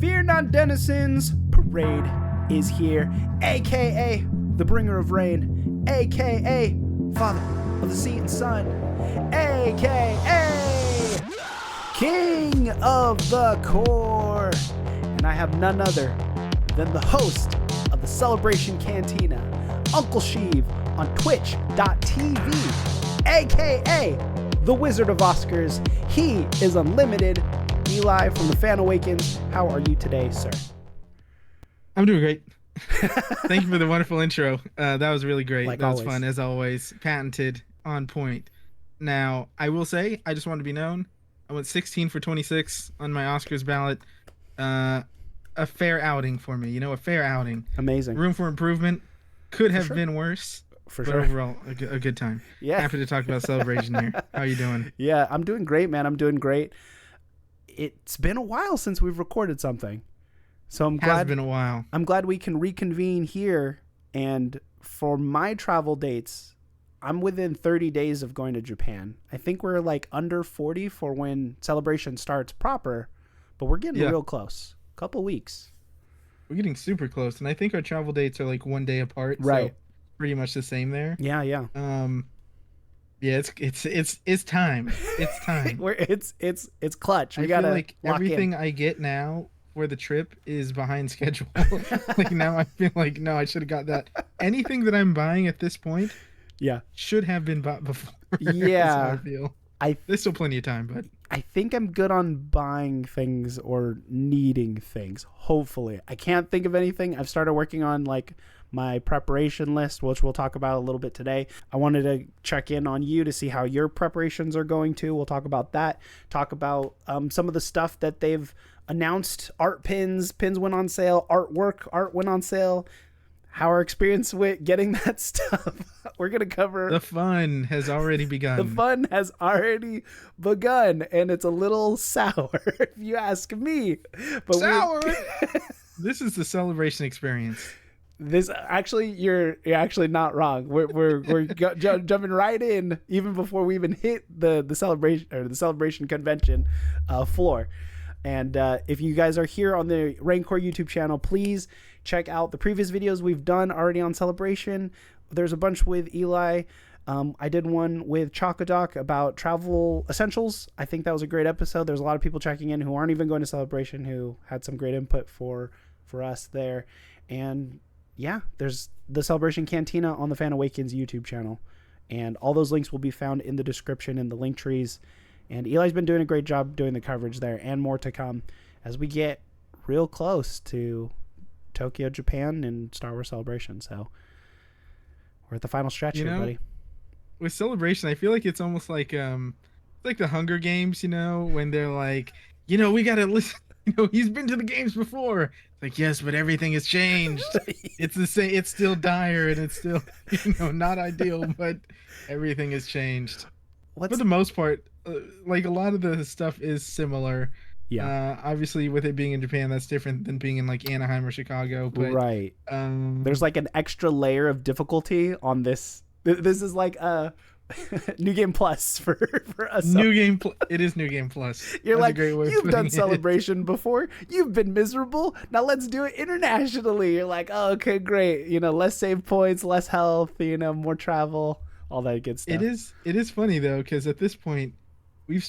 Fear not, denizens. Parade is here, aka the bringer of rain, aka father of the sea and sun, aka king of the core. And I have none other than the host of the Celebration Cantina, Uncle Sheev, on twitch.tv, aka the Wizard of Oscars. He is unlimited. Eli from the FAN Awakens. How are you today, sir? I'm doing great. Thank you for the wonderful intro. That was really great. Like that was always. fun, as always. Patented, on point. Now, I will say, I just want to be known, I went 16 for 26 on my Oscars ballot. A fair outing for me, a fair outing. Amazing. Room for improvement. Could have sure. been worse. For but sure. Overall, a good time. Yeah. Happy to talk about Celebration here. How are you doing? Yeah, I'm doing great, man. I'm doing great. It's been a while since we've recorded something. So I'm glad. Has been a while. I'm glad we can reconvene here. And for my travel dates, I'm within 30 days of going to Japan. I think we're like under 40 for when Celebration starts proper, but we're getting real close. Couple weeks. We're getting super close, and I think our travel dates are like 1 day apart. Right. So pretty much the same there. Yeah. Yeah, it's time. It's time. it's clutch. We I feel gotta like lock everything in. I get now for the trip is behind schedule. Like now I feel like no, I should have got that. Anything that I'm buying at this point, should have been bought before. Yeah, That's how I feel. There's still plenty of time, but I think I'm good on buying things or needing things. Hopefully, I can't think of anything. I've started working on like my preparation list, which we'll talk about a little bit today. I wanted to check in on you to see how your preparations are going too. We'll talk about that. Talk about some of the stuff that they've announced. Art pins went on sale. Art went on sale. How our experience with getting that stuff. We're going to cover. The fun has already begun. The fun has already begun, and it's a little sour, if you ask me. But sour? This is the Celebration experience. This actually, you're actually not wrong. We're jumping right in even before we even hit the celebration or the Celebration convention floor. And if you guys are here on the reigncore YouTube channel, please check out the previous videos we've done already on Celebration. There's a bunch with Eli. I did one with Chocodoc about travel essentials. I think that was a great episode. There's a lot of people checking in who aren't even going to Celebration who had some great input for us there. And yeah, there's the Celebration Cantina on the FAN Awakens YouTube channel. And all those links will be found in the description in the link trees. And Eli's been doing a great job doing the coverage there and more to come as we get real close to Tokyo, Japan, and Star Wars Celebration. So we're at the final stretch here, buddy. With Celebration, I feel like it's almost like the Hunger Games, when they're like, we got to listen. He's been to the games before. It's like, yes, but everything has changed. It's the same. It's still dire and it's still, not ideal, but everything has changed. For the most part, like a lot of the stuff is similar. Yeah. Obviously, with it being in Japan, that's different than being in like Anaheim or Chicago. But, right. There's like an extra layer of difficulty on this. This is like a New Game Plus for us. It is New Game Plus. You're That's like, a great way you've done it. Celebration before. You've been miserable. Now let's do it internationally. You're like, oh, okay, great. Less save points, less health, more travel, all that good stuff. It is funny though, because at this point, I've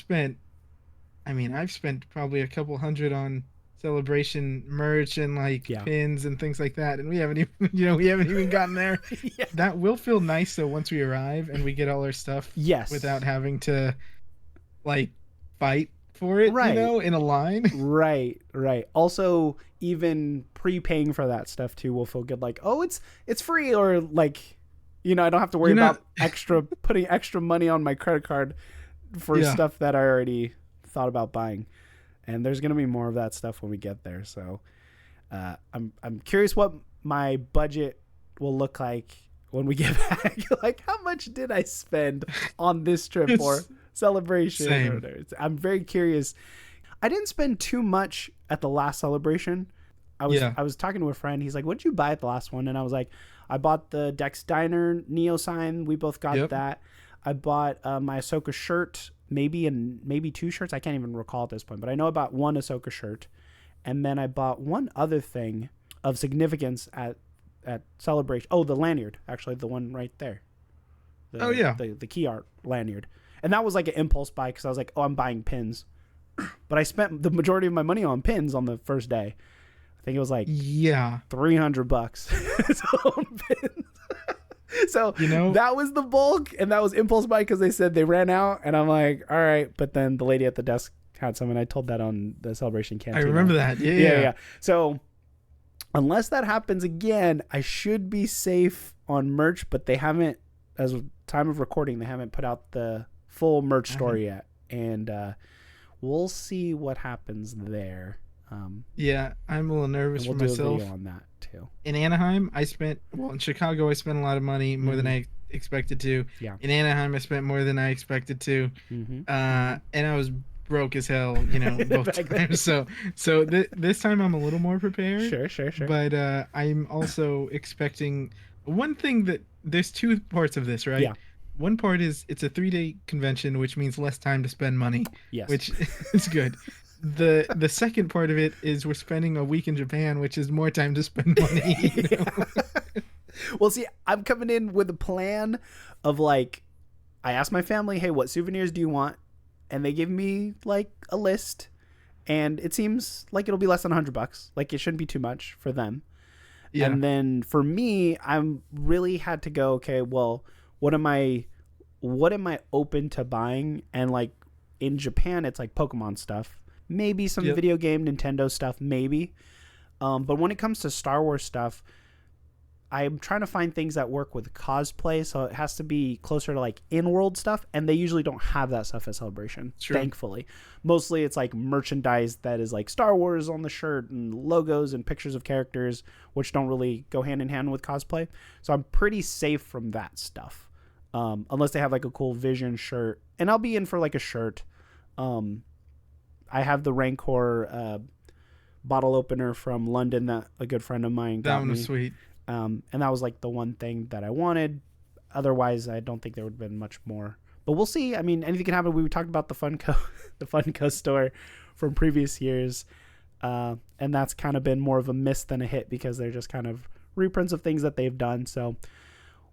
spent probably a couple hundred on Celebration merch and pins and things like that, and we haven't even gotten there. Yeah. That will feel nice though once we arrive and we get all our stuff. Yes. Without having to fight for it, right. In a line. Right. Also, even prepaying for that stuff too will feel good. Like, oh, it's free, or I don't have to worry about putting extra money on my credit card for stuff that I already thought about buying. And there's going to be more of that stuff when we get there. So I'm curious what my budget will look like when we get back. Like, how much did I spend on this trip or Celebration? Same. I'm very curious. I didn't spend too much at the last Celebration. I was talking to a friend. He's like, what did you buy at the last one? And I was like, I bought the Dex Diner Neo sign. We both got that. I bought my Ahsoka shirt, maybe 2 shirts. I can't even recall at this point, but I know about one Ahsoka shirt. And then I bought one other thing of significance at Celebration. Oh, the lanyard, actually, the one right there. The key art lanyard. And that was like an impulse buy because I was like, oh, I'm buying pins. But I spent the majority of my money on pins on the first day. I think it was like $300 on pins. So that was the bulk, and that was impulse buy because they said they ran out, and I'm like, all right. But then the lady at the desk had some, and I told that on the Celebration Cantina. I remember that. Yeah. So unless that happens again, I should be safe on merch, but they haven't, as of time of recording, they haven't put out the full merch store yet, and we'll see what happens there. Yeah, I'm a little nervous for myself. Do a video on that too. In Anaheim, in Chicago, I spent a lot of money, more than I expected to. Yeah. In Anaheim, I spent more than I expected to. And I was broke as hell, both times. So this time I'm a little more prepared. Sure. But I'm also expecting one thing that there's two parts of this, right? Yeah. One part is it's a 3-day convention, which means less time to spend money. Yes. Which is good. The second part of it is we're spending a week in Japan, which is more time to spend money. Well, see, I'm coming in with a plan of like, I asked my family, hey, what souvenirs do you want? And they give me like a list, and it seems like it'll be less than $100. Like it shouldn't be too much for them. Yeah. And then for me, I'm really had to go, okay, well, what am I open to buying? And like in Japan, it's like Pokemon stuff. Maybe some video game Nintendo stuff, maybe. But when it comes to Star Wars stuff, I'm trying to find things that work with cosplay, so it has to be closer to like in-world stuff, and they usually don't have that stuff at Celebration, thankfully. Mostly it's like merchandise that is like Star Wars on the shirt and logos and pictures of characters, which don't really go hand in hand with cosplay. So I'm pretty safe from that stuff, unless they have like a cool Vision shirt, and I'll be in for like a shirt. I have the Reigncore bottle opener from London that a good friend of mine got me. That one was sweet. And that was like the one thing that I wanted. Otherwise, I don't think there would have been much more. But we'll see. I mean, anything can happen. We talked about the Funko store from previous years. And that's kind of been more of a miss than a hit because they're just kind of reprints of things that they've done. So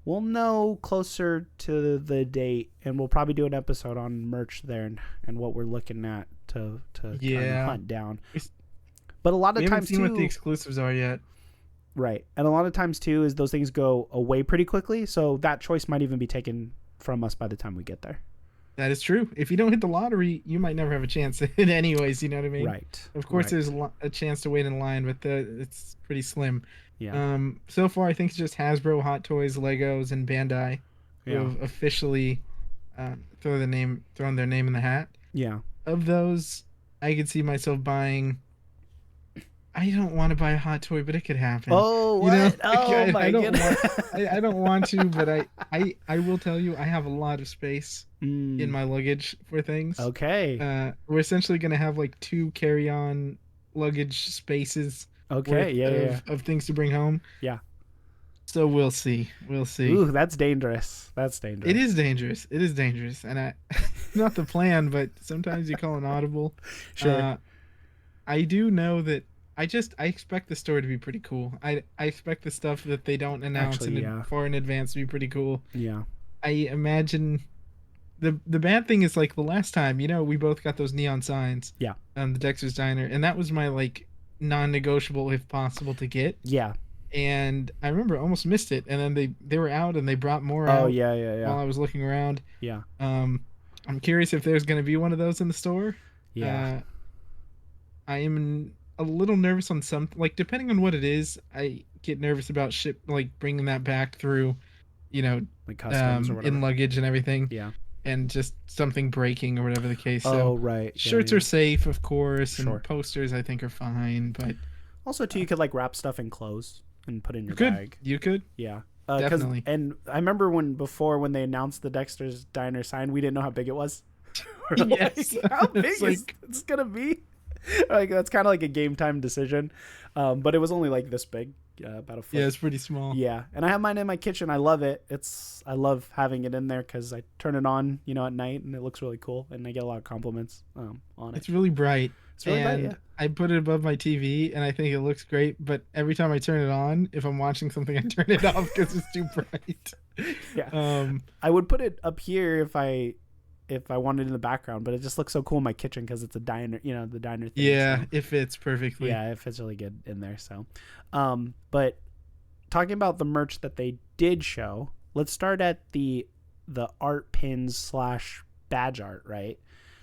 we'll know closer to the date, and we'll probably do an episode on merch there and what we're looking at to kind of hunt down. But a lot of times too, we haven't seen what the exclusives are yet. Right. And a lot of times too is those things go away pretty quickly, so that choice might even be taken from us by the time we get there. That is true. If you don't hit the lottery, you might never have a chance at it anyways, you know what I mean? Right. Of course there's a chance to wait in line, but it's pretty slim. Yeah. So far I think it's just Hasbro, Hot Toys, Legos, and Bandai who have officially thrown their name in the hat. Yeah. Of those, I could see myself buying. I don't want to buy a hot toy, but it could happen. Oh, what? My goodness. I don't want to, but I will tell you, I have a lot of space in my luggage for things. Okay. We're essentially going to have like 2 carry-on luggage spaces. Okay, of things to bring home. Yeah. So we'll see. Ooh, that's dangerous. It is dangerous. And not the plan, but sometimes you call an audible. Sure. I do know that I expect the store to be pretty cool. I expect the stuff that they don't announce far in advance to be pretty cool. Yeah. I imagine the bad thing is like the last time, we both got those neon signs. Yeah. On the Dexter's Diner, and that was my like non-negotiable if possible to get. Yeah. And I remember I almost missed it, and then they were out and they brought more out. Oh yeah. While I was looking around. Yeah. I'm curious if there's going to be one of those in the store. Yeah. I am a little nervous on some, like depending on what it is, I get nervous about bringing that back through, like customs or whatever. in luggage and everything. Yeah. And just something breaking or whatever the case. Oh, right. Shirts are safe, of course, and posters I think are fine, but also too, you could like wrap stuff in clothes and put in your bag. You could. Yeah. Definitely. And I remember when they announced the Dexter's Diner sign, we didn't know how big it was. Yes. Like, how big is it's gonna be? Like that's kind of like a game time decision, but it was only like this big, about a foot. Yeah, it's pretty small. Yeah, and I have mine in my kitchen. I love it. I love having it in there because I turn it on, at night, and it looks really cool, and I get a lot of compliments on it. It's really bright. It's really bright, yeah. and I put it above my TV, and I think it looks great. But every time I turn it on, if I'm watching something, I turn it off because it's too bright. Yeah. I would put it up here if I wanted it in the background, but it just looks so cool in my kitchen because it's a diner, the diner thing. Yeah, so. it fits perfectly. Yeah, it fits really good in there. So, but talking about the merch that they did show, let's start at the art pins / badge art, right?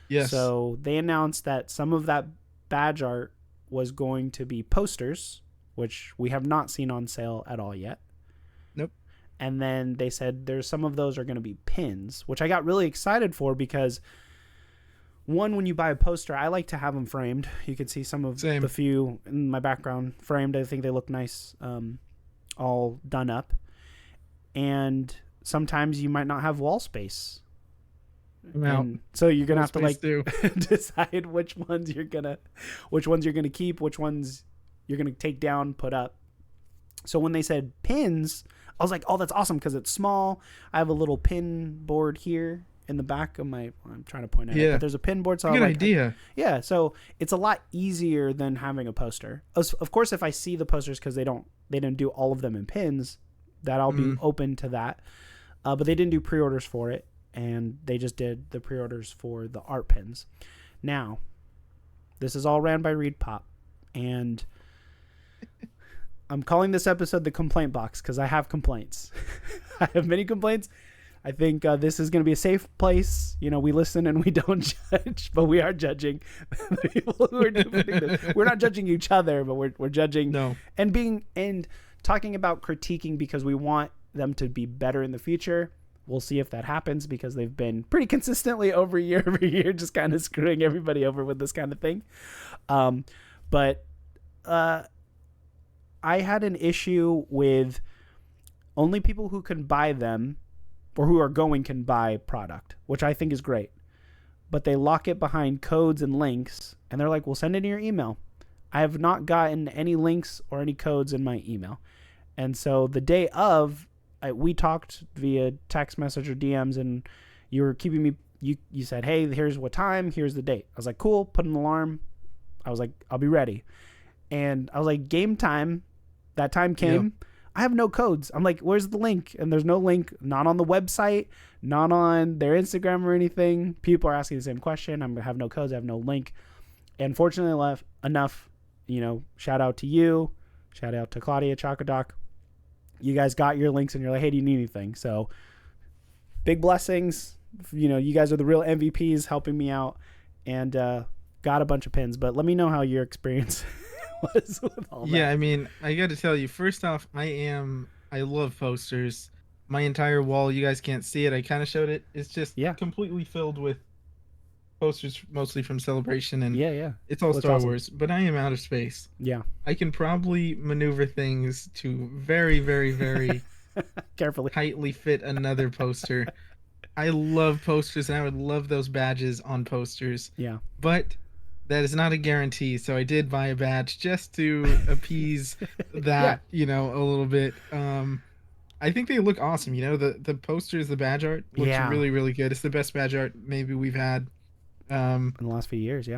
Yes. So they announced that some of that badge art was going to be posters, which we have not seen on sale at all yet. Nope. And then they said there's some of those are going to be pins, which I got really excited for because one, when you buy a poster, I like to have them framed. You can see some of the few in my background framed. I think they look nice, all done up. And sometimes you might not have wall space. And so you're gonna have to like decide which ones you're gonna keep, which ones you're gonna take down, put up. So when they said pins, I was like, oh, that's awesome because it's small. I have a little pin board here in the back of my. I'm trying to point at it, but there's a pin board. So good idea. Yeah, so it's a lot easier than having a poster. Of course, if I see the posters because they didn't do all of them in pins, that I'll be open to that. But they didn't do pre-orders for it. And they just did the pre-orders for the art pins. Now, this is all ran by ReedPop, and I'm calling this episode the complaint box because I have complaints. I have many complaints. I think this is going to be a safe place. We listen and we don't judge, but we are judging the people who are doing this. We're not judging each other, but we're judging and talking about critiquing because we want them to be better in the future. We'll see if that happens because they've been pretty consistently over year, just kind of screwing everybody over with this kind of thing. But I had an issue with only people who can buy them or who are going can buy product, which I think is great. But they lock it behind codes and links, and they're like, we'll send it in your email. I have not gotten any links or any codes in my email. And so the day of, we talked via text message or DMs, and you were keeping me. You said, "Hey, here's what time. Here's the date." I was like, "Cool." Put an alarm. I was like, "I'll be ready." And I was like, "Game time." That time came. Yep. I have no codes. I'm like, "Where's the link?" And there's no link. Not on the website. Not on their Instagram or anything. People are asking the same question. I'm gonna have no codes. I have no link. And fortunately enough, shout out to you. Shout out to Claudia Chakadoc. You guys got your links and you're like, hey, do you need anything? So big blessings. You guys are the real MVPs helping me out, and got a bunch of pins. But let me know how your experience was with all that. Yeah, I mean, I got to tell you, first off, I love posters. My entire wall, you guys can't see it. I kind of showed it. It's just completely filled with posters, mostly from Celebration, and it's all Star Wars. But I am out of space. Yeah, I can probably maneuver things to very, very, very carefully tightly fit another poster. I love posters, and I would love those badges on posters. Yeah, but that is not a guarantee. So I did buy a badge just to appease that, a little bit. I think they look awesome. The posters, the badge art looks really, really good. It's the best badge art maybe we've had. In the last few years,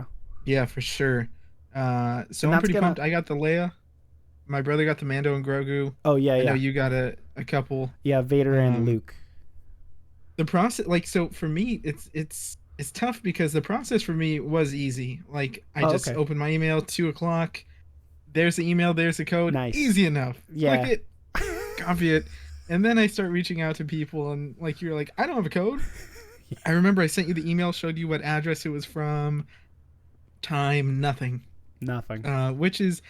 yeah, for sure. So I'm pretty pumped. I got the Leia. My brother got the Mando and Grogu. Oh yeah, I know you got a couple. Yeah, Vader and Luke. The process, so for me, it's tough because the process for me was easy. Like I just opened my email, 2:00. There's the email. There's the code. Nice. Easy enough. Yeah. Click it, copy it, and then I start reaching out to people, and you're like, I don't have a code. I remember I sent you the email, showed you what address it was from, time, nothing. Which is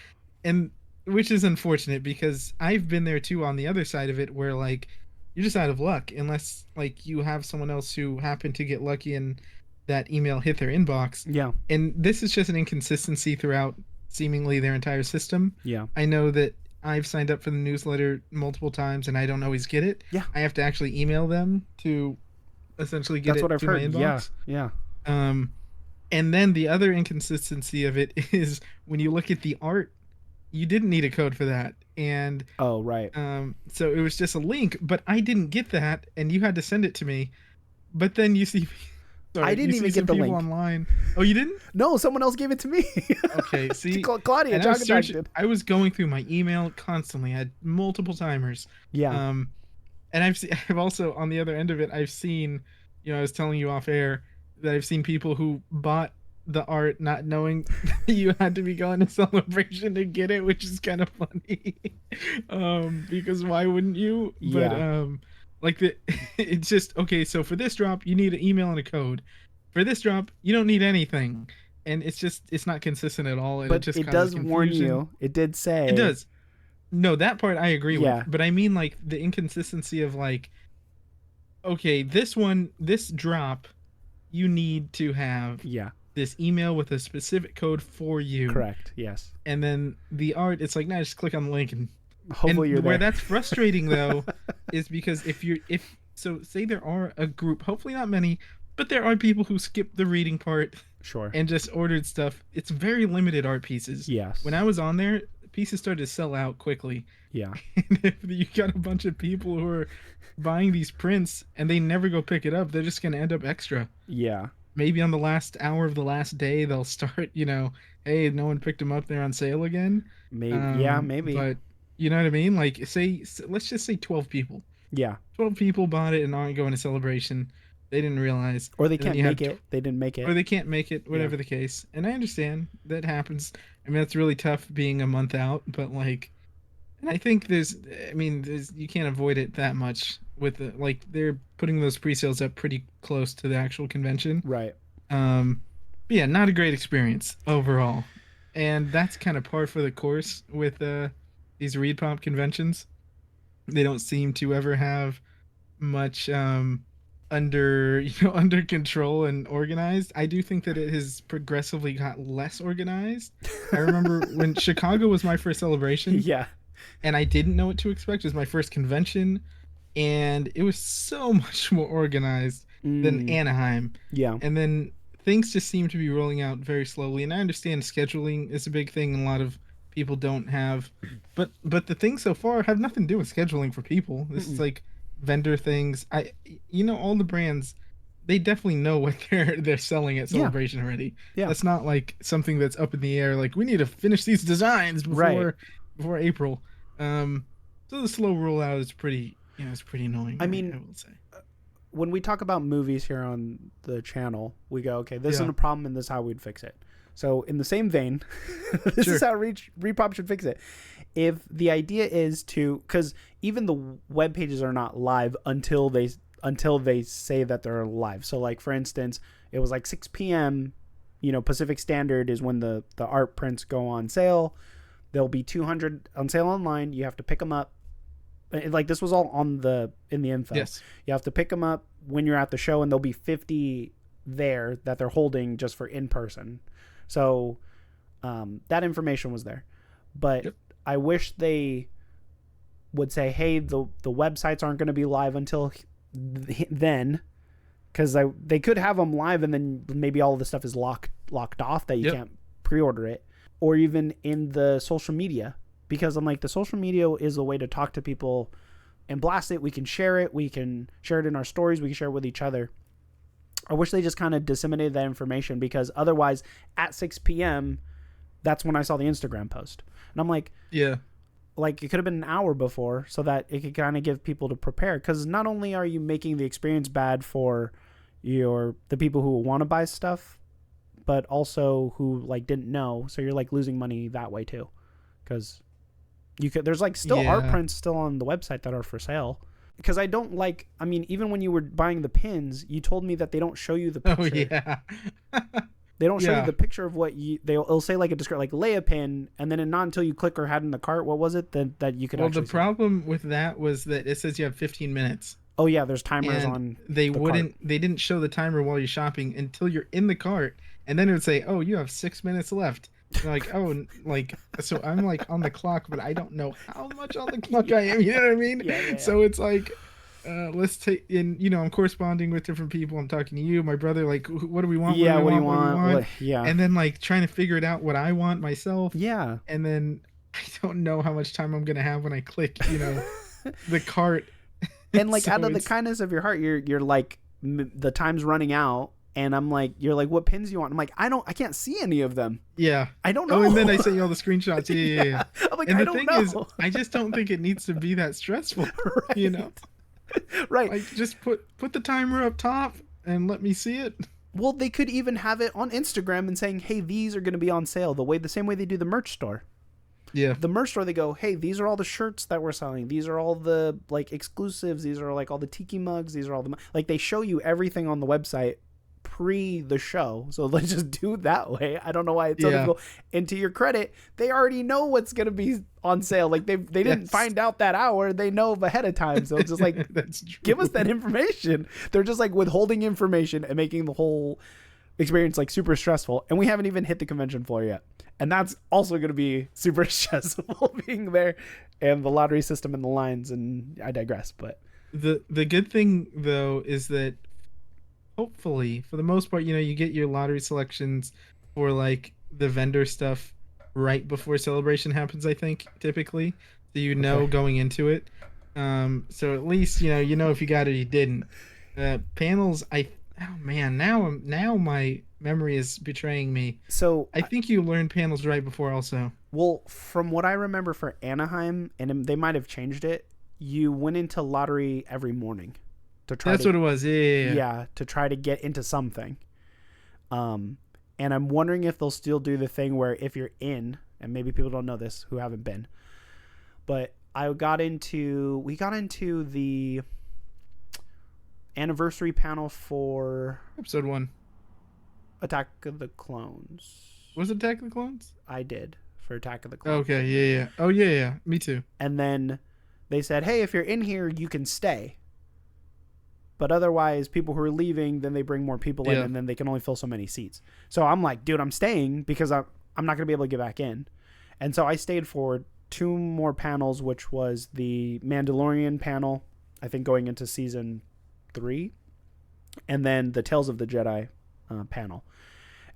unfortunate because I've been there too on the other side of it where you're just out of luck unless you have someone else who happened to get lucky and that email hit their inbox. Yeah. And this is just an inconsistency throughout seemingly their entire system. Yeah. I know that I've signed up for the newsletter multiple times and I don't always get it. Yeah. I have to actually email them to essentially get That's it what I've to heard. my inbox. Yeah. And then the other inconsistency of it is when you look at the art, you didn't need a code for that. And oh, right. So it was just a link, but I didn't get that and you had to send it to me. But then you see I Sorry, didn't you even see some get the people link. online. Oh, you didn't? No, someone else gave it to me. Okay, see, Claudia, and I was Jagadak searching. did. I was going through my email constantly. I had multiple timers. Yeah. Um, and I've also on the other end of it, I've seen, I was telling you off air that I've seen people who bought the art not knowing you had to be going to Celebration to get it, which is kind of funny. Because why wouldn't you? But Yeah. like the it's just okay. So for this drop, you need an email and a code. For this drop, you don't need anything, and it's not consistent at all, and it But just it causes does warn confusion. you. It did It say. does. No, that part I agree with, Yeah. but I mean like the inconsistency of like, okay, this drop, you need to have Yeah. this email with a specific code for you, Correct. Yes. and then the art, it's like, nah, just click on the link, and Hopefully you're where there. that's frustrating though, is because if so, say there are a group, hopefully not many, but there are people who skip the reading part Sure. and just ordered stuff. It's very limited art pieces. Yes. When I was on there, pieces started to sell out quickly. Yeah. And if you got a bunch of people who are buying these prints and they never go pick it up, they're just going to end up extra. Yeah. Maybe on the last hour of the last day, they'll start, hey, no one picked them up. They're on sale again. Maybe. Yeah. Maybe. But you know what I mean? Like, let's just say 12 people. Yeah. 12 people bought it and aren't going to Celebration. They didn't realize. Or they And then can't you have make it. They didn't make it. or they can't make it, whatever the case. And I understand that happens. I mean, that's really tough being a month out, but like, and I think you can't avoid it that much with they're putting those pre-sales up pretty close to the actual convention. Right. But yeah, not a great experience overall. And that's kind of par for the course with these Reed Pop conventions. They don't seem to ever have much under under control and organized. I do think that it has progressively got less organized. I remember when Chicago was my first Celebration, Yeah. and I didn't know what to expect. It was my first convention, and it was so much more organized than Anaheim. Yeah. And then things just seem to be rolling out very slowly. And I understand scheduling is a big thing a lot of people don't have, but the things so far have nothing to do with scheduling for people. This is like vendor things. All the brands, they definitely know what they're selling at Celebration already. Yeah. That's not like something that's up in the air. Like, we need to finish these designs before April. So the slow rollout is pretty, it's pretty annoying. I mean, I will say. When we talk about movies here on the channel, we go, okay, this isn't a problem, and this is how we'd fix it. So in the same vein, this is how Repop should fix it. If the idea is because even the web pages are not live until they say that they're live. So like, for instance, it was like 6 p.m. Pacific Standard is when the art prints go on sale. There'll be 200 on sale online. You have to pick them up. Like, this was all in the info. Yes. You have to pick them up when you're at the show, and there'll be 50 there that they're holding just for in person. So that information was there. But I wish they would say, hey, the websites aren't going to be live until then, because they could have them live and then maybe all of the stuff is locked off that you can't pre-order it, or even in the social media. Because I'm like, the social media is a way to talk to people and blast it. We can share it. We can share it in our stories. We can share it with each other. I wish they just kind of disseminated that information, because otherwise at 6 p.m., that's when I saw the Instagram post. And I'm like, like, it could have been an hour before, so that it could kind of give people to prepare. Because not only are you making the experience bad for the people who want to buy stuff, but also who like didn't know. So you're like losing money that way too. Because there's like still art prints still on the website that are for sale. Because I don't like, I mean, even when you were buying the pins, you told me that they don't show you the picture. Oh, yeah. They don't show you the picture of what it'll say like a description, like lay a pin, and then not until you click or had in the cart, what was it, that you could actually Well, the problem with that was that it says you have 15 minutes. Oh, yeah, there's timers and on they cart. They didn't show the timer while you're shopping until you're in the cart, and then it would say, oh, you have 6 minutes left. And like, oh, like, so I'm like on the clock, but I don't know how much on the clock I am, you know what I mean? Yeah. So it's like, let's take in, I'm corresponding with different people. I'm talking to you, my brother, like, what do we want? Yeah, what do you want? Yeah. And then like trying to figure it out what I want myself. Yeah. And then I don't know how much time I'm going to have when I click, the cart. And like, So out of the kindness of your heart, you're like, the time's running out, And I'm like, you're like, what pins do you want? I'm like, I can't see any of them. Yeah. I don't know. Oh, and then I sent you all the screenshots. Yeah. I'm like, And I the don't thing know. is, I just don't think it needs to be that stressful. Right. You know? Right. Like, just put the timer up top and let me see it. Well, they could even have it on Instagram and saying, hey, these are going to be on sale the same way they do the merch store. Yeah. The merch store, they go, hey, these are all the shirts that we're selling. These are all the like exclusives. These are like all the tiki mugs. These are all the like they show you everything on the website pre the show. So let's just do it that way. I don't know why it's so difficult. And to your credit, they already know what's going to be on sale. Like they didn't find out that hour. They know ahead of time. So it's just like, give us that information. They're just like withholding information and making the whole experience like super stressful. And we haven't even hit the convention floor yet. And that's also going to be super stressful being there and the lottery system and the lines. And I digress, but the good thing though is that hopefully for the most part, you get your lottery selections for like the vendor stuff right before celebration happens, I think, typically. So going into it. So at least you know if you got it or you didn't. Panels, oh man, now my memory is betraying me. So I think you learned panels right before also. Well, from what I remember for Anaheim, and they might have changed it, you went into lottery every morning to try. That's what it was. Yeah, to try to get into something. And I'm wondering if they'll still do the thing where if you're in, and maybe people don't know this who haven't been, but we got into the anniversary panel for episode 1. Attack of the Clones. Was it Attack of the Clones? I did for Attack of the Clones. Okay, yeah. Oh, yeah. Me too. And then they said, hey, if you're in here, you can stay. But otherwise, people who are leaving, then they bring more people in, and then they can only fill so many seats. So I'm like, dude, I'm staying because I'm not going to be able to get back in. And so I stayed for 2 more panels, which was the Mandalorian panel, I think going into season 3, and then the Tales of the Jedi panel.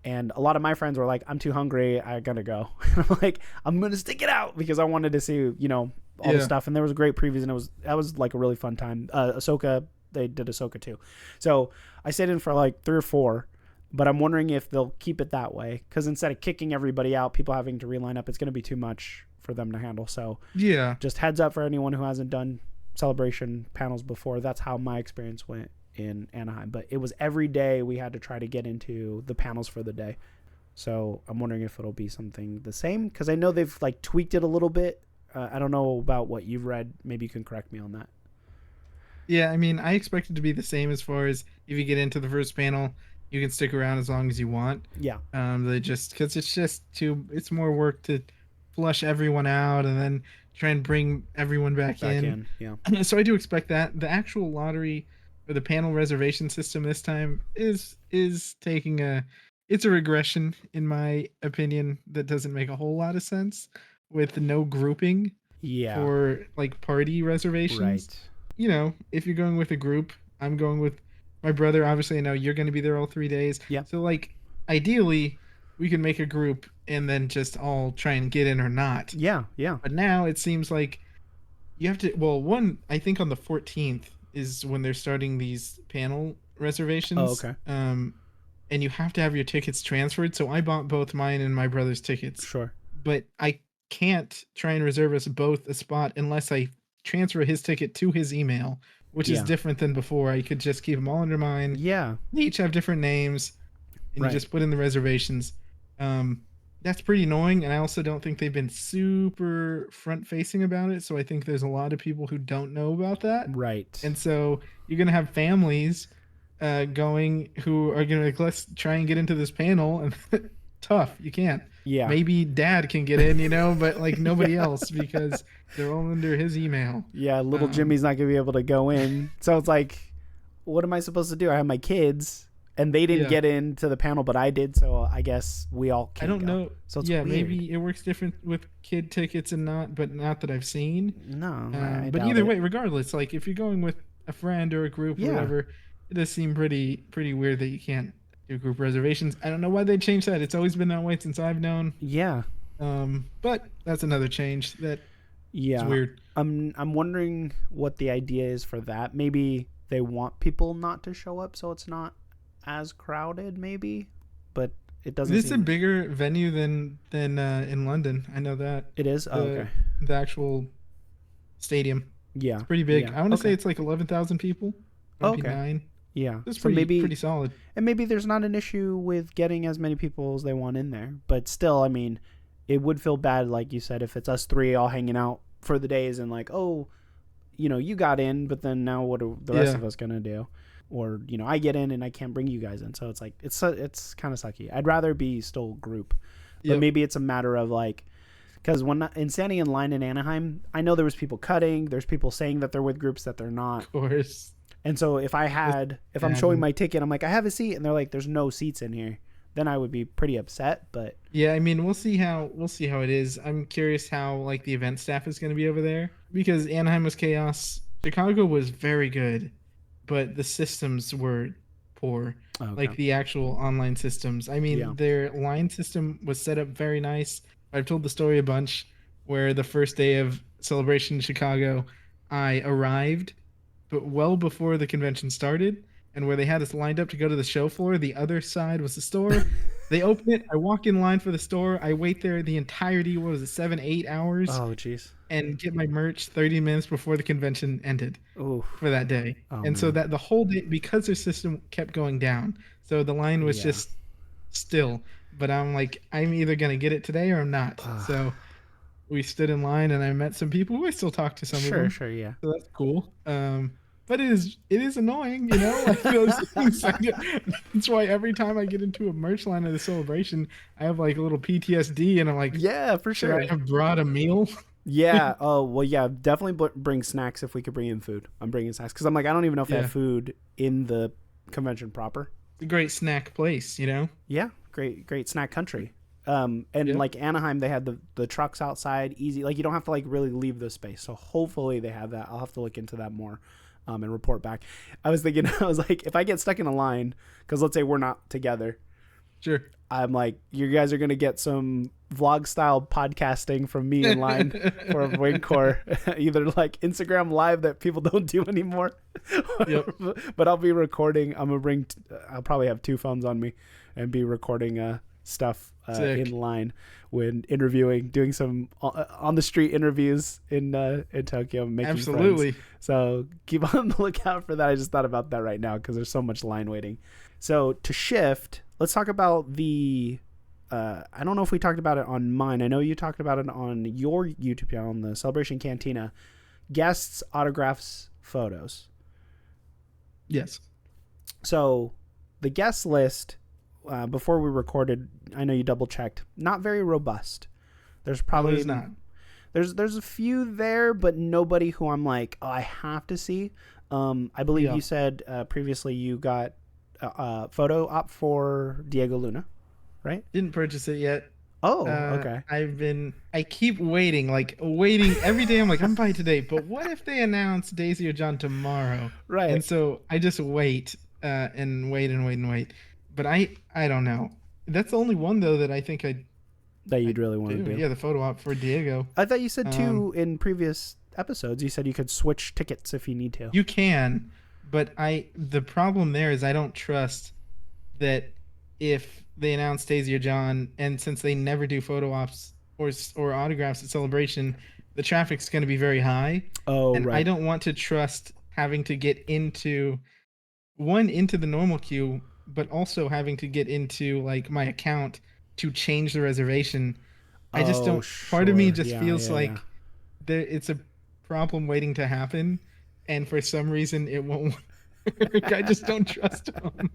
And a lot of my friends were like, I'm too hungry, I gotta go. I'm like, I'm gonna stick it out because I wanted to see all the stuff. And there was great previews, and that was like a really fun time. Ahsoka, they did Ahsoka too, so I stayed in for like 3 or 4. But I'm wondering if they'll keep it that way, because instead of kicking everybody out, people having to reline up, it's going to be too much for them to handle. So just heads up for anyone who hasn't done celebration panels before. That's how my experience went in Anaheim. But it was every day we had to try to get into the panels for the day. So I'm wondering if it'll be something the same, because I know they've like tweaked it a little bit. I don't know about what you've read. Maybe you can correct me on that. Yeah, I mean, I expect it to be the same as far as if you get into the first panel, you can stick around as long as you want. Yeah. They just, because it's more work to flush everyone out and then try and bring everyone back in. Yeah. So I do expect that. The actual lottery or the panel reservation system this time is taking it's a regression, in my opinion, that doesn't make a whole lot of sense with no grouping for like party reservations. Right. If you're going with a group, I'm going with my brother. Obviously, I know you're going to be there all 3 days. Yeah. So like ideally we can make a group and then just all try and get in or not. Yeah. But now it seems like you have to, I think on the 14th is when they're starting these panel reservations. Oh, okay. And you have to have your tickets transferred. So I bought both mine and my brother's tickets. Sure. But I can't try and reserve us both a spot unless I transfer his ticket to his email, which is different than before. I could just keep them all under mine. Yeah. They each have different names, and you just put in the reservations. That's pretty annoying, and I also don't think they've been super front-facing about it, so I think there's a lot of people who don't know about that. Right. And so you're going to have families going who are going to like, let's try and get into this panel, and tough, you can't. Yeah. Maybe dad can get in, but like nobody else because they're all under his email. Yeah, little Jimmy's not going to be able to go in. So it's like, what am I supposed to do? I have my kids, and they didn't get into the panel, but I did, so I guess we all can I don't go. know. So it's weird. weird. Maybe it works different with kid tickets and not that I've seen. No, but either way, regardless, like if you're going with a friend or a group or whatever, it does seem pretty weird that you can't do group reservations. I don't know why they changed that. It's always been that way since I've known. Yeah. But that's another change that is weird. I'm wondering what the idea is for that. Maybe they want people not to show up, so it's not as crowded, maybe, but it doesn't This is a seem. bigger venue than in London. I know that It is. Oh, the okay. the actual stadium. Yeah. It's pretty big. Yeah. I want to say Okay. it's like 11,000 people. Oh, Might be okay. nine. Yeah. That's So pretty maybe, solid. and maybe there's not an issue with getting as many people as they want in there, but still, I mean, it would feel bad, like you said, if it's us three all hanging out for the days and like, oh, you got in, but then now what are the rest Yeah. of us gonna do? Or I get in and I can't bring you guys in, so it's like it's kind of sucky. I'd rather be still group, but Yep. maybe it's a matter of like, because when in standing in line in Anaheim, I know there was people cutting, there's people saying that they're with groups that they're not, Of course. and so if I'm showing Imagine. my ticket, I'm like, I have a seat, and they're like, there's no seats in here, then I would be pretty upset. But Yeah, I mean, we'll see how it is. I'm curious how like the event staff is going to be over there because Anaheim was chaos. Chicago was very good, but the systems were poor. okay, Like the actual online systems. I yeah, mean, their line system was set up very nice. I've told the story a bunch where the first day of Celebration in Chicago, I arrived but well before the convention started, and where they had us lined up to go to the show floor, the other side was the store. They open it, I walk in line for the store, I wait there the entirety, what was it, 7, 8 hours, oh jeez, and get my merch 30 minutes before the convention ended oh, for that day. oh And so man, that the whole day, because their system kept going down, so the line was yeah. just still. But I'm like, I'm either gonna get it today or I'm not. So we stood in line and I met some people who I still talk to some of Sure, them. sure, yeah. So that's cool. But it is annoying, like those things. That's why every time I get into a merch line at a celebration, I have like a little PTSD, and I'm like, Yeah, for should I sure. have brought a meal? Yeah. Oh, well, yeah. Definitely bring snacks if we could bring in food. I'm bringing snacks because I'm like, I don't even know if they Yeah, have food in the convention proper. it's a great snack place. Yeah, great snack country. And Yep. like Anaheim, they had the trucks outside, easy. Like you don't have to like really leave the space. So hopefully they have that. I'll have to look into that more, and report back. I was thinking, I was like, if I get stuck in a line, because let's say we're not together, Sure. I'm like, you guys are gonna get some vlog style podcasting from me in line for Wingcore, either like Instagram Live that people don't do anymore. Yep. But I'll be recording. I'm gonna bring. I'll probably have two phones on me, and be recording stuff Sick. in line when interviewing, doing some on the street interviews in Tokyo, making Absolutely. friends. So keep on the lookout for that. I just thought about that right now because there's so much line waiting. So to shift, let's talk about the. I don't know if we talked about it on mine. I know you talked about it on your YouTube channel, on the Celebration Cantina. Guests, autographs, photos. Yes. So the guest list, before we recorded, I know you double checked. Not very robust. There's probably It's not. there's a few there, but nobody who I'm like, oh, I have to see. I believe Yeah. you said previously you got a photo op for Diego Luna, right? Didn't purchase it yet. Oh, okay. I keep waiting every day. I'm like, I'm buying today, but what if they announce Daisy or John tomorrow? Right. And so I just wait, and wait and wait and wait. But I don't know. That's the only one though that I think That you'd I really want to do. Yeah, the photo op for Diego. I thought you said too in previous episodes. You said you could switch tickets if you need to. You can, but the problem there is I don't trust that if they announce Daisy or John, and since they never do photo ops or autographs at Celebration, the traffic's going to be very high. Oh, And right. I don't want to trust having to get into the normal queue, but also having to get into like my account to change the reservation. I just Oh, don't. Part of me sure. just Yeah, feels yeah, like yeah. it's a problem waiting to happen, and for some reason it won't work. I just don't trust them.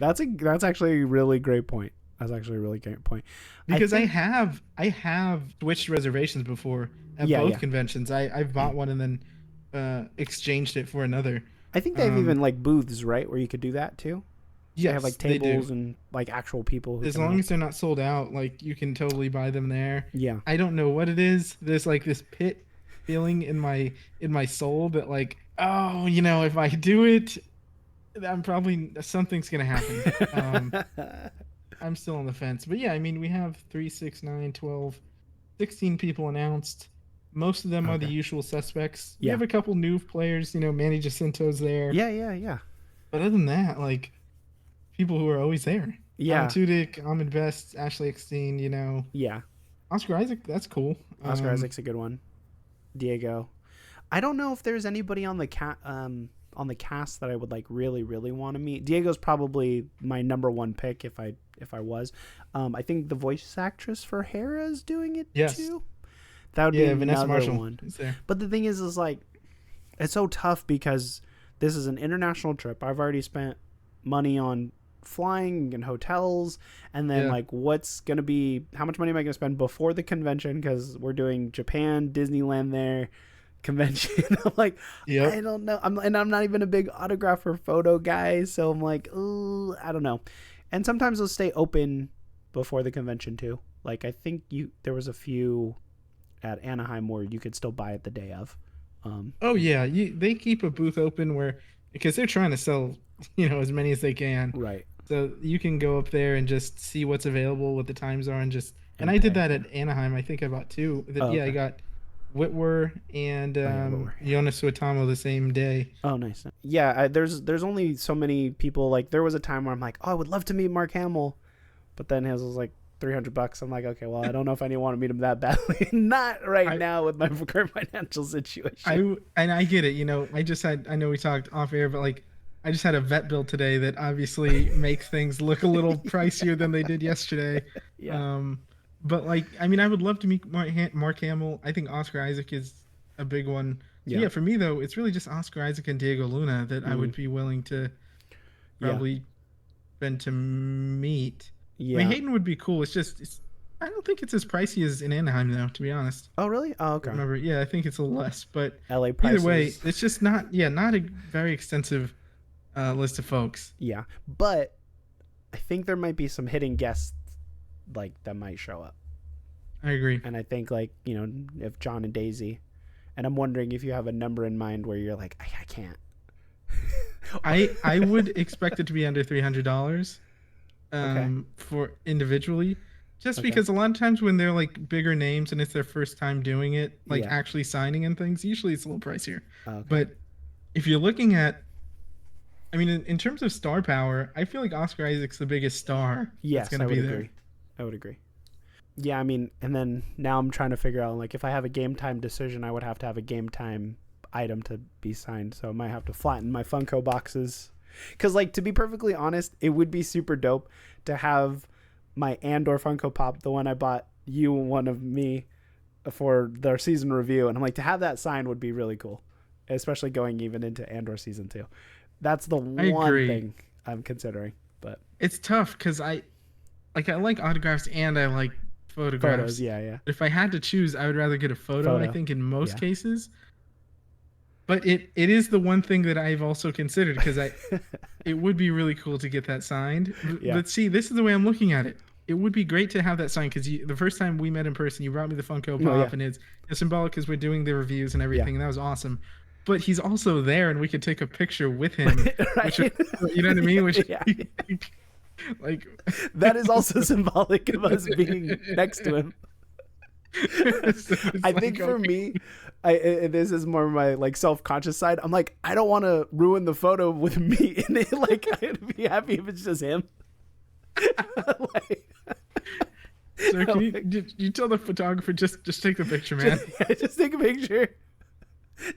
That's actually a really great point. That's actually a really great point. Because think, I have switched reservations before at Yeah, both yeah. conventions. I've bought one and then exchanged it for another. I think they have even like booths, right, where you could do that too. Yes, They have like they do. tables and like actual people. Who As can long help. as they're not sold out, like you can totally buy them there. Yeah. I don't know what it is. There's like this pit feeling in my soul that like, oh, if I do it, I'm probably something's gonna happen. I'm still on the fence. But yeah, I mean, we have 3, 6, 9, 12, 16 people announced. Most of them are the Okay. usual suspects. We Yeah. have a couple new players, Manny Jacinto's there. Yeah. But other than that, like, people who are always there. Yeah, Tudyk, Ahmed Best, Ashley Eckstein, yeah. Oscar Isaac, that's cool. Oscar Isaac's a good one. Diego. I don't know if there's anybody on the cast that I would like really want to meet. Diego's probably my number one pick if I was. I think the voice actress for Hera is doing it too. That would be Vanessa another Marshall one. is there. But the thing is like, it's so tough because this is an international trip. I've already spent money on flying and hotels, and then like how much money am I going to spend before the convention, because we're doing Japan, Disneyland there, convention. I'm like, I don't know. I'm not even a big autograph or photo guy, so I'm like, ooh, I don't know. And sometimes they'll stay open before the convention too. Like I think there was a few at Anaheim where you could still buy it the day of. They keep a booth open because they're trying to sell as many as they can. Right. So you can go up there and just see what's available, what the times are, and I did that at Anaheim. I think I bought two. I got Whitwer and Jonas Suetamo the same day. Oh, nice. Yeah, there's only so many people. Like there was a time where I'm like, oh, I would love to meet Mark Hamill, but then his was like $300. I'm like, okay, well, I don't know if I want to meet him that badly. Not right now with my current financial situation. I get it. I know we talked off air, but like, I just had a vet bill today that obviously makes things look a little pricier than they did yesterday. Yeah. But like, I mean, I would love to meet Mark Hamill. I think Oscar Isaac is a big one. So yeah, for me though, it's really just Oscar Isaac and Diego Luna that I would be willing to probably spend to meet. Yeah. I mean, Hayden would be cool. I don't think it's as pricey as in Anaheim though, to be honest. Oh really? Oh okay. Remember, I think it's a little less, but LA prices. Either way, it's just not a very extensive list of folks. Yeah, but I think there might be some hidden guests like that might show up. I agree. And I think like, if John and Daisy, and I'm wondering if you have a number in mind where you're like, I can't. I would expect it to be under $300 for individually, just because a lot of times when they're like bigger names and it's their first time doing it, like actually signing and things, usually it's a little pricier. But if you're looking at, I mean, in terms of star power, I feel like Oscar Isaac's the biggest star. Yes, I would agree. I would agree. Yeah, I mean, and then now I'm trying to figure out, like, if I have a game time decision, I would have to have a game time item to be signed. So I might have to flatten my Funko boxes. Because, like, to be perfectly honest, it would be super dope to have my Andor Funko Pop, the one I bought you and one of me for their season review. And I'm like, to have that signed would be really cool, especially going even into Andor season 2. That's the one thing I'm considering. But it's tough because I like autographs and I like photographs. Photos, yeah. If I had to choose, I would rather get a photo. I think in most cases. But it is the one thing that I've also considered, because it would be really cool to get that signed. Yeah. But see, this is the way I'm looking at it. It would be great to have that signed, because the first time we met in person, you brought me the Funko Pop, and it's symbolic because we're doing the reviews and everything, and that was awesome. But he's also there, and we could take a picture with him. Right. Which, you know what I mean? Which, like that is also symbolic of us being next to him. So I think for me, this is more my like self-conscious side. I'm like, I don't want to ruin the photo with me in it. Like, I'd be happy if it's just him. So can you tell the photographer just take the picture, man? Just take a picture.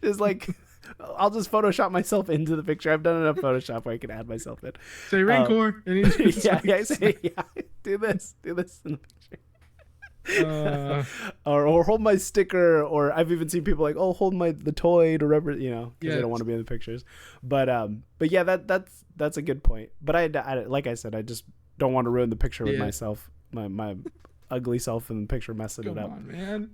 Just like, I'll just Photoshop myself into the picture. I've done enough Photoshop where I can add myself in. Say reigncore. Do this in the picture. Or hold my sticker, or I've even seen people like, hold the toy to represent, because they don't want to be in the pictures. But yeah, that's a good point. But I like I said, I just don't want to ruin the picture with myself, my ugly self in the picture, messing it up. Come on, man.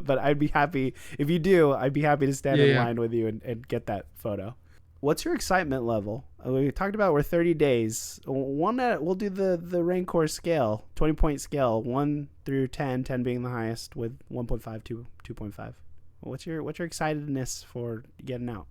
But I'd be happy if you do. I'd be happy to stand in line with you and get that photo. What's your excitement level? We talked about we're 30 days. We'll do the reigncore scale, 20-point scale, 1 through 10, 10 being the highest, with 1.5 to 2.5. What's your excitedness for getting out?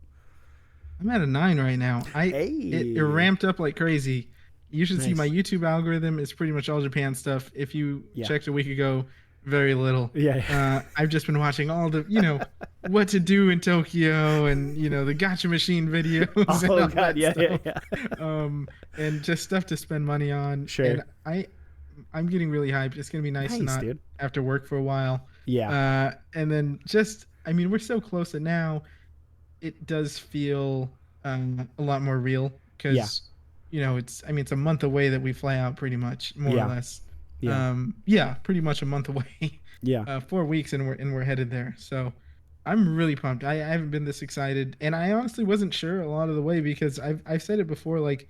I'm at a 9 right now. It ramped up like crazy. You should see my YouTube algorithm is pretty much all Japan stuff. If you checked a week ago, very little. Yeah. I've just been watching all the, what to do in Tokyo, and the gotcha machine videos and Oh all God, that yeah, yeah, stuff. yeah. And just stuff to spend money on. Sure. And I'm getting really hyped. It's gonna be nice to Nice, not dude. have to work for a while. Yeah, And then just, I mean, we're so close that now it does feel a lot more real yeah, because it's a month away that we fly out, pretty much, more or yeah, less. yeah, Yeah, pretty much a month away. yeah. 4 weeks, and we're headed there. So I'm really pumped. I haven't been this excited, and I honestly wasn't sure a lot of the way because I've said it before. Like,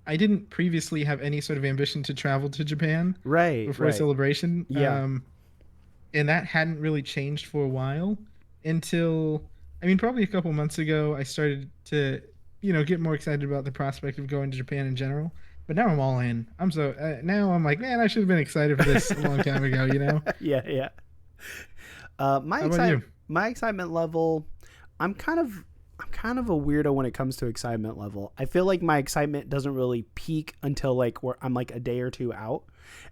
I didn't previously have any sort of ambition to travel to Japan Right, before right. Celebration. Yeah, And that hadn't really changed for a while until, I mean, probably a couple months ago. I started to get more excited about the prospect of going to Japan in general. But now I'm all in. I'm so now I'm like, man, I should have been excited for this a long time ago. yeah, yeah. Uh, my How about excite you? my excitement level, I'm kind of I'm kind of a weirdo when it comes to excitement level. I feel like my excitement doesn't really peak until like where I'm like a day or two out.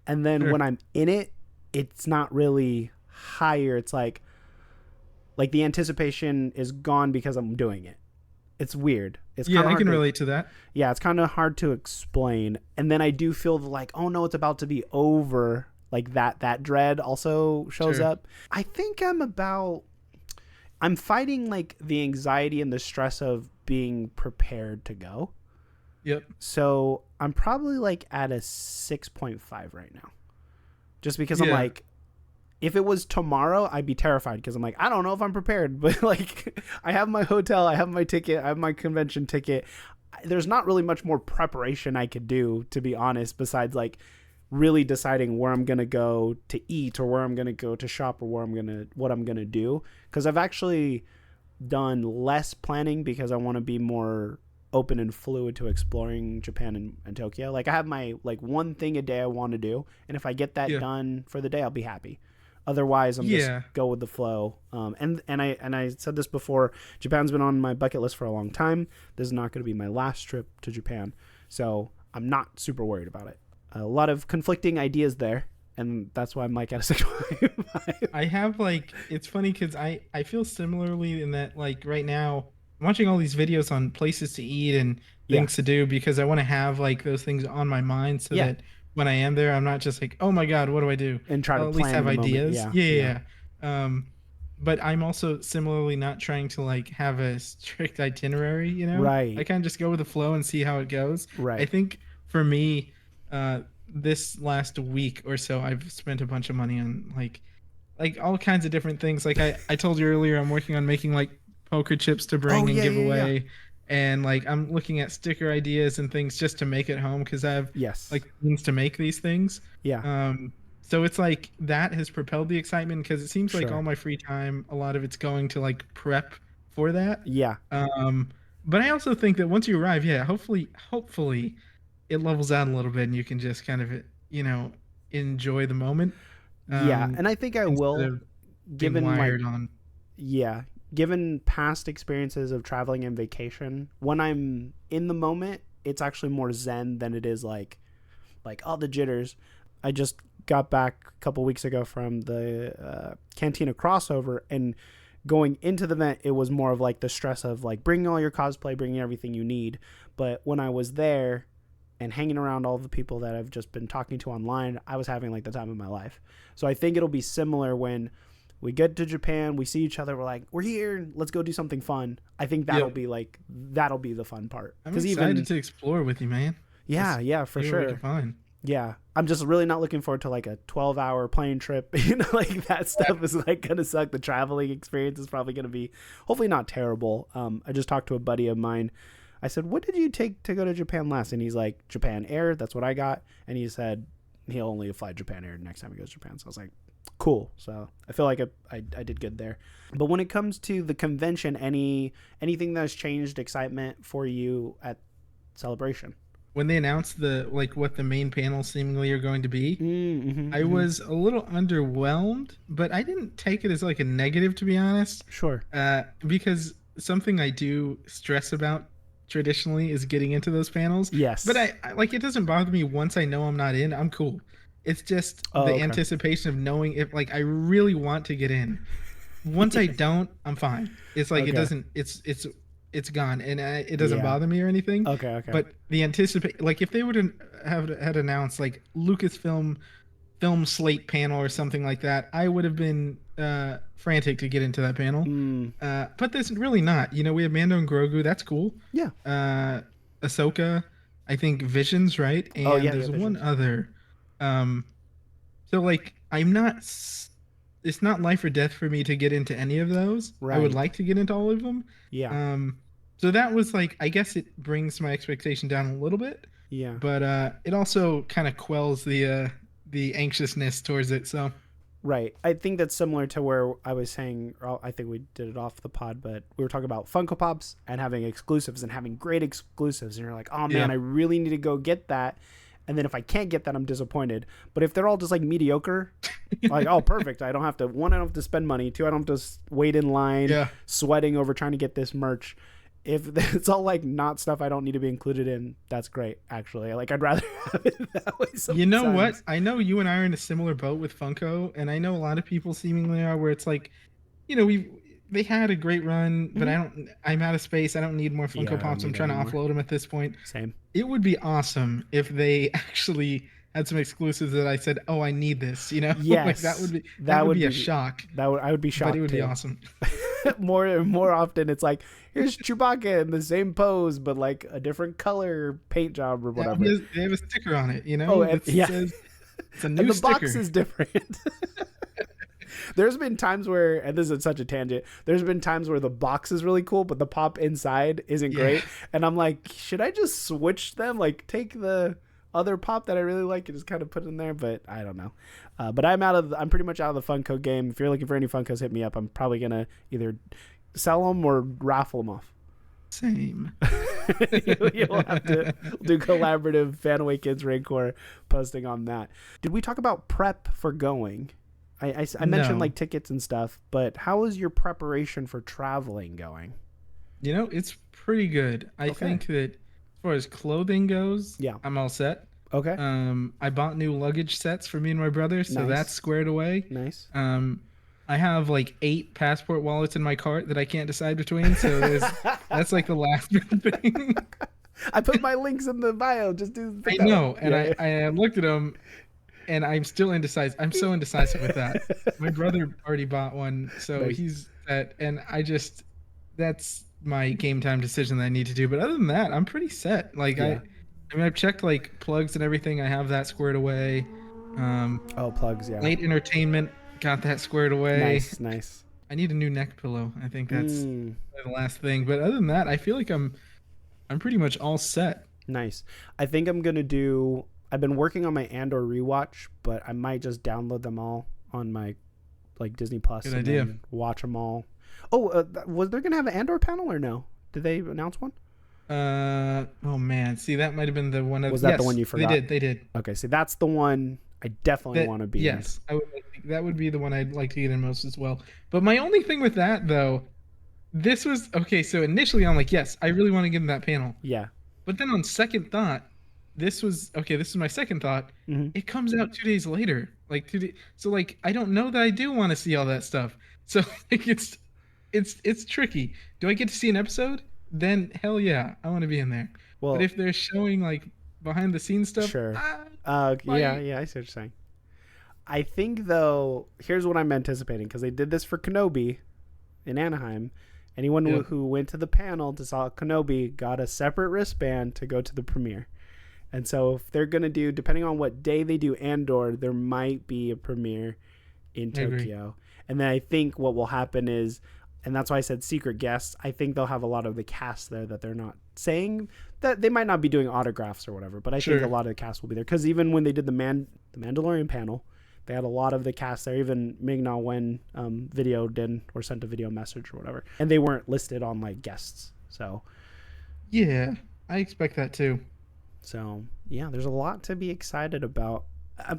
And then Sure. when I'm in it, it's not really higher. It's like the anticipation is gone because I'm doing it. It's weird. It's kind Yeah, of I hard can to relate to that. yeah, it's kind of hard to explain. And then I do feel like, oh no, it's about to be over. Like that dread also shows Sure. up. I think I'm fighting like the anxiety and the stress of being prepared to go. Yep. So I'm probably like at a 6.5 right now. Just because I'm Yeah. like, if it was tomorrow, I'd be terrified because I'm like, I don't know if I'm prepared. But like, I have my hotel, I have my ticket, I have my convention ticket. There's not really much more preparation I could do, to be honest, besides like really deciding where I'm gonna go to eat or where I'm gonna go to shop or what I'm gonna do. Because I've actually done less planning because I want to be more open and fluid to exploring Japan and Tokyo. Like I have my like one thing a day I want to do, and if I get that Yeah. done for the day, I'll be happy. Otherwise, I'm just Yeah. go with the flow. And I said this before. Japan's been on my bucket list for a long time. This is not going to be my last trip to Japan, so I'm not super worried about it. A lot of conflicting ideas there, and that's why I'm like at a 6.5. I have, like, it's funny because I feel similarly in that, like, right now I'm watching all these videos on places to eat and Yeah, things to do because I want to have like those things on my mind so yeah, that when I am there, I'm not just like, oh my God, what do I do? and try to I'll at least plan have the moment. ideas. Yeah, Yeah, yeah, yeah, yeah. But I'm also similarly not trying to like have a strict itinerary. I right, kind of just go with the flow and see how it goes. I right. think for me, this last week or so, I've spent a bunch of money on like all kinds of different things. Like I told you earlier, I'm working on making like poker chips to Oh bring and yeah, give yeah, yeah. away. And like I'm looking at sticker ideas and things just to make it home because I have Yes, like means to make these things. yeah, So it's like that has propelled the excitement because it seems like all sure, my free time, a lot of it's going to like prep for that. yeah. Um, but I also think that once you arrive, yeah, hopefully it levels out a little bit and you can just kind of, you know, enjoy the moment, Yeah, um, and I think I instead will, of being given like wired on. yeah, given past experiences of traveling and vacation, when I'm in the moment, it's actually more zen than it is like all the jitters. I just got back a couple weeks ago from the Cantina crossover, and going into the event, it was more of like the stress of like bringing all your cosplay, bringing everything you need. But when I was there and hanging around all the people that I've just been talking to online, I was having like the time of my life. So I think it'll be similar when we get to Japan, we see each other, we're like, we're here, let's go do something fun. I think Yep. that'll be the fun part. I'm Because excited even to explore with you, man. yeah, Just yeah, for see what we can sure. find. Yeah, I'm just really not looking forward to like a 12-hour plane trip. Like that stuff is like gonna suck. The traveling experience is probably gonna be hopefully not terrible. I just talked to a buddy of mine. I said, what did you take to go to Japan last? And he's like, Japan Air, that's what I got. And he said he'll only fly Japan Air next time he goes to Japan. So I was like, cool. So I feel like I did good there. But when it comes to the convention, anything that's changed excitement for you at Celebration? When they announced the like what the main panels seemingly are going to be, Mm-hmm, I mm-hmm. was a little underwhelmed, but I didn't take it as like a negative, to be honest. Sure. Because something I do stress about traditionally is getting into those panels. But Yes. I like, it doesn't bother me once I know I'm not in. I'm cool. It's just Oh, the okay. anticipation of knowing if like I really want to get in. once I don't, I'm fine. It's like it Okay. doesn't. It's gone, and it doesn't Yeah. bother me or anything. Okay. Okay. But the anticipate, like if they would have had announced like Lucasfilm film slate panel or something like that, I would have been frantic to get into that panel. Mm, But there's really not. You know, we have Mando and Grogu. That's cool. yeah. Uh, Ahsoka, I think Visions, right? Oh And yeah. Yeah. there's one Visions. other. Um, so like I'm not. It's not life or death for me to get into any of those. I would Right. like to get into all of them. Yeah. Um, so that was like I guess it brings my expectation down a little bit, Yeah. but it also kind of quells the anxiousness towards it. So Right. I think that's similar to where I was saying, or I think we did it off the pod, but we were talking about Funko Pops and having exclusives and having great exclusives. And you're like, oh man, yeah, I really need to go get that. And then if I can't get that, I'm disappointed. But if they're all just like mediocre, like, oh, perfect. I don't have to, one, I don't have to spend money. Two, I don't have to wait in line, yeah. sweating over trying to get this merch. If it's all like not stuff I don't need to be included in, that's great, actually. Like, I'd rather have it that way sometimes. You know what? I know you and I are in a similar boat with Funko, and I know a lot of people seemingly are. Where it's like, you know, they had a great run, but Mhm. I'm out of space. I don't need more Yeah, Funko I don't Pops. I'm need it trying to anymore. offload them at this point. Same. It would be awesome if they actually had some exclusives that I said, "Oh, I need this," you know? Like Yes, that would be a shock, I would be but it shocked would be too. awesome. More often, it's like here's Chewbacca in the same pose, but like a different color paint job or Yeah, whatever. they have a sticker on it, you Oh, know, and, that yeah, says it's a and new the box sticker. is different. There's been times where, and this is such a tangent, there's been times where the box is really cool, but the pop inside isn't Yeah, great. And I'm like, should I just switch them? Like, take the other pop that I really like and just kind of put it in there? But I don't know. But I'm pretty much out of the Funko game. If you're looking for any Funkos, hit me up. I'm probably going to either sell them or raffle them off. same. You'll have to do collaborative Fan Awakens Rancor posting on that. Did we talk about prep for going? I mentioned No, like tickets and stuff, but how is your preparation for traveling going? you know, it's pretty good. I Okay. think that as far as clothing goes, Yeah. I'm all set. Okay. I bought new luggage sets for me and my brother, so that's Nice. squared away. Nice. Um, I have like 8 passport wallets in my cart that I can't decide between, so that's like the last big thing. I put my links in the bio. Just do I pick that one. know, and Yeah. I looked at them, and I'm still indecisive. I'm so indecisive with that. My brother already bought one, so Nice. he's set, and that's my game time decision that I need to do. But other than that, I'm pretty set. Like Yeah. I mean, I've checked like plugs and everything. I have that squared away. Um, Oh, plugs. Yeah. Late entertainment got that squared away. Nice. Nice. I need a new neck pillow. I think that's Mm, the last thing. But other than that, I feel like I'm pretty much all set. nice. I think I'm gonna do. I've been working on my Andor rewatch, but I might just download them all on my like Disney Plus Good and idea. then watch them all. Oh, was there gonna have an Andor panel or no? Did they announce one? Oh man, see that might have been the one of Was that the yes, one you forgot? They did. Okay, see that's the one I definitely That want to be yes, I would that would be the one I'd like to get in most as well. But my only thing with that though, this was okay. So initially I'm like, yes, I really want to get in that panel. in. Yeah. But then on second thought, this was okay. This is my second thought. Hmm. It comes out 2 days later, like 2 days. So like I don't know that I do want to see all that stuff. So like it's tricky. Do I get to see an episode? Then hell yeah, I want to be in there. But Well, if they're showing like behind the scenes stuff, sure. Yeah, might- yeah, I see what you're saying. I think though, here's what I'm anticipating because they did this for Kenobi in Anaheim. Anyone Yeah. who went to the panel to saw Kenobi got a separate wristband to go to the premiere. And so if they're gonna do, depending on what day they do Andor, there might be a premiere in I agree. Tokyo. And then I think what will happen is, and that's why I said secret guests. I think they'll have a lot of the cast there that they're not saying that they might not be doing autographs or whatever. But I think Sure. a lot of the cast will be there because even when they did the Mandalorian panel, they had a lot of the cast there. Even Ming-Na Wen videoed in or sent a video message or whatever, and they weren't listed on like guests. Yeah, I expect that too. So yeah, there's a lot to be excited about,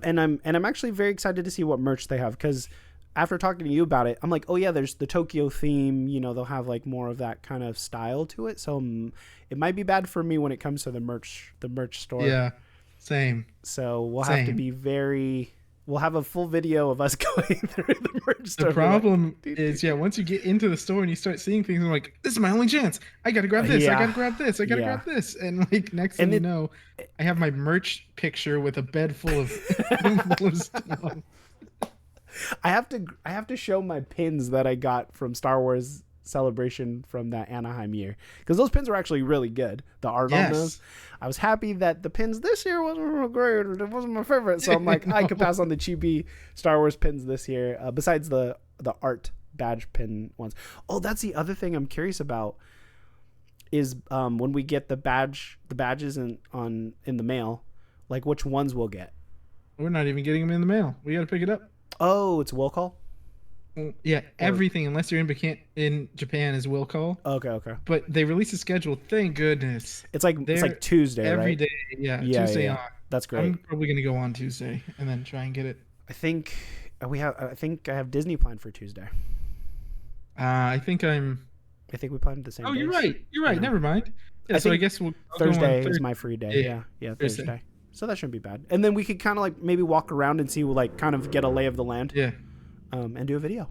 and I'm actually very excited to see what merch they have because after talking to you about it, I'm like, oh yeah, there's the Tokyo theme. You know, they'll have like more of that kind of style to it. So it might be bad for me when it comes to the merch store. Yeah, same. So we'll have to Same. be very we'll have a full video of us going through the merch store. The problem is, once you get into the store and you start seeing things, I'm like, this is my only chance. I gotta grab this. I gotta grab this. I gotta grab this. And like next thing you know, I have my merch picture with a bed full of, full of stuff. I have to show my pins that I got from Star Wars Celebration from that Anaheim year, because those pins were actually really good. The art on those, I was happy that the pins this year wasn't real great. It wasn't my favorite, so I'm like, I could pass on the cheapy Star Wars pins this year. Besides the art badge pin ones. Oh, that's the other thing I'm curious about is when we get the badges in the mail, like which ones we'll get. We're not even getting them in the mail. We got to pick it up. Oh, it's will call. Yeah, everything unless you're in Japan is will call. Okay. But they released a schedule. Thank goodness. It's like Tuesday, every right? day. Yeah, Tuesday on. That's great. I'm probably gonna go on Tuesday and then try and get it. I think I have Disney planned for Tuesday. I think we planned the same. Oh, days. You're right. Yeah. Never mind. Yeah, so I guess Thursday is my free day. Yeah, Thursday. Thursday. So that shouldn't be bad. And then we could kind of like maybe walk around and see, like, kind of get a lay of the land. Yeah. And do a video.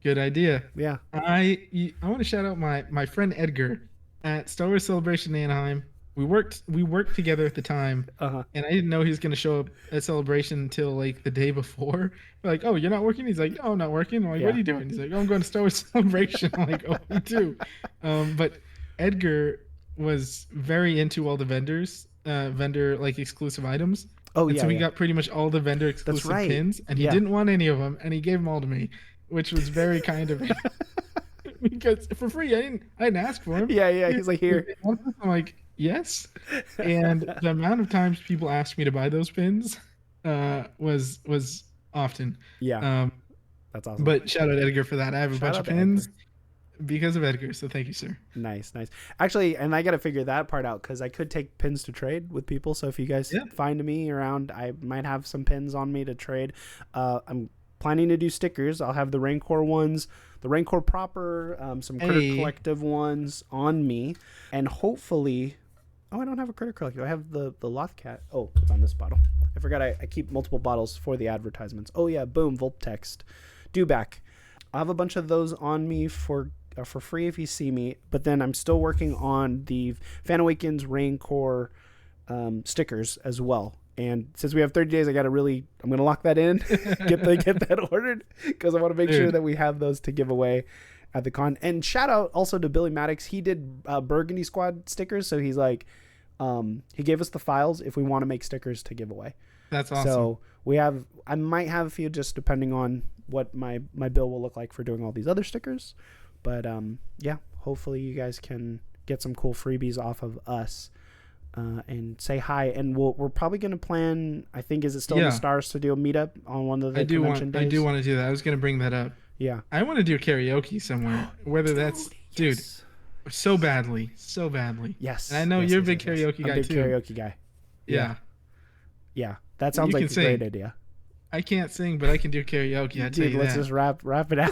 Good idea. Yeah. I want to shout out my friend Edgar at Star Wars Celebration Anaheim. We worked together at the time, and I didn't know he was going to show up at Celebration until like the day before. We're like, oh, you're not working? He's like, no, I'm not working. I'm like, what are you doing? He's like, oh, I'm going to Star Wars Celebration. I'm like, oh, me too. But Edgar was very into all the vendor like exclusive items. Oh, so he got pretty much all the vendor exclusive pins, and he didn't want any of them, and he gave them all to me, which was very kind of him. Because for free, I didn't ask for him. Yeah. He's like, here. I'm like, yes. And the amount of times people asked me to buy those pins was often. Yeah. That's awesome. But shout out Edgar for that. I have a bunch of pins because of Edgar, so thank you, sir. Nice. Actually, and I got to figure that part out, because I could take pins to trade with people. So if you guys find me around, I might have some pins on me to trade. I'm planning to do stickers. I'll have the reigncore ones, the reigncore proper, some Critter Collective ones on me, and hopefully, I don't have a Critter Collective. I have the Lothcat. Oh, it's on this bottle. I forgot I keep multiple bottles for the advertisements. Oh yeah, boom, Volptext, Dewback. I'll have a bunch of those on me for free if you see me, but then I'm still working on the FAN AWAKENS reigncore stickers as well. And since we have 30 days, I'm gonna lock that in, get that ordered, because I want to make sure that we have those to give away at the con. And shout out also to Billy Maddox. He did Burgundy Squad stickers, so he's like, he gave us the files if we want to make stickers to give away. That's awesome. So I might have a few, just depending on what my bill will look like for doing all these other stickers. But hopefully you guys can get some cool freebies off of us, and say hi. And we're probably going to plan, I think, is it still in the stars to do a meetup on one of the convention days? I do want to do that. I was going to bring that up. Yeah. I want to do karaoke somewhere, whether that's, dude, so badly. Yes. And I know you're a big karaoke guy too. Karaoke guy. Yeah. That sounds like a great idea. I can't sing, but I can do karaoke. Dude, let's just wrap it out.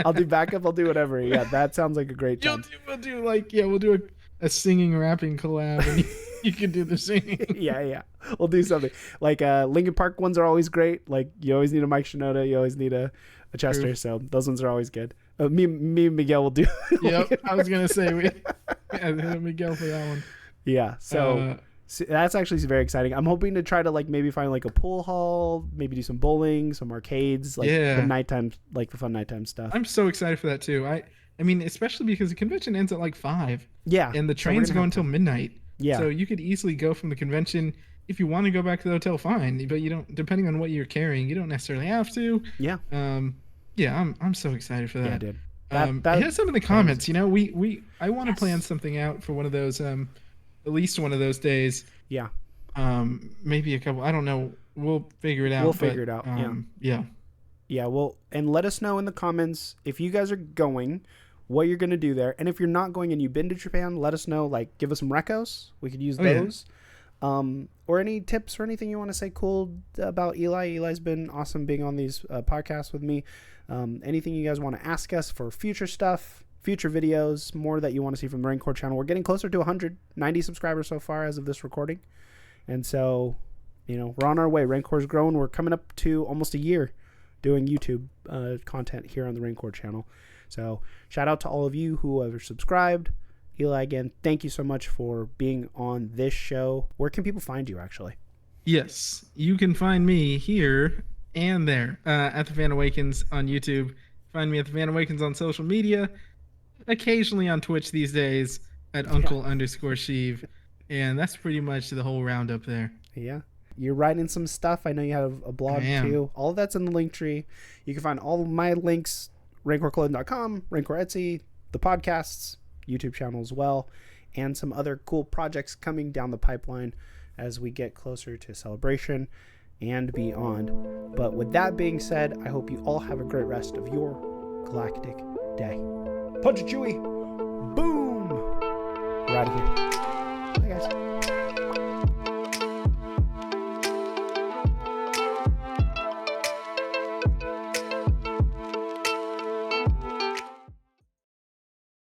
I'll do backup. I'll do whatever. Yeah, that sounds like a great time. We'll do a singing rapping collab, and you can do the singing. Yeah. We'll do something. Like Linkin Park ones are always great. Like you always need a Mike Shinoda. You always need a Chester. True. So those ones are always good. Me and Miguel will do. Yep, I was gonna say Miguel for that one. Yeah. So. That's actually very exciting. I'm hoping to try to maybe find a pool hall, maybe do some bowling, some arcades, the nighttime, the fun nighttime stuff. I'm so excited for that too. I mean, especially because the convention ends at 5. Yeah. And the trains go until midnight. Yeah. So you could easily go from the convention. If you want to go back to the hotel, fine. But you don't, depending on what you're carrying, you don't necessarily have to. Yeah. I'm so excited for that. Yeah, dude. Here's some of the comments. I want to plan something out for one of those at least one of those days. Yeah. Maybe a couple. I don't know. We'll figure it out. Yeah. Well, and let us know in the comments if you guys are going, what you're going to do there. And if you're not going and you've been to Japan, let us know. Give us some recos. We could use those. Yeah. Or any tips or anything you want to say cool about Eli. Eli's been awesome being on these podcasts with me. Anything you guys want to ask us for future stuff, future videos, more that you want to see from the reigncore channel. We're getting closer to 190 subscribers so far as of this recording. And so, we're on our way. Raincore's grown. We're coming up to almost a year doing YouTube content here on the Raincore channel. So shout out to all of you who have subscribed. Eli, again, thank you so much for being on this show. Where can people find you, actually? Yes, you can find me here and there at the Fan Awakens on YouTube. Find me at the Fan Awakens on social media. Occasionally on Twitch these days at Uncle_Sheev. And that's pretty much the whole roundup there. Yeah. You're writing some stuff. I know you have a blog too. All of that's in the link tree. You can find all of my links, raincoreclothing.com, Raincore Etsy, the podcasts, YouTube channel as well, and some other cool projects coming down the pipeline as we get closer to Celebration and beyond. But with that being said, I hope you all have a great rest of your galactic day. Punch it, Chewie. Boom. We're out of here. Bye, guys.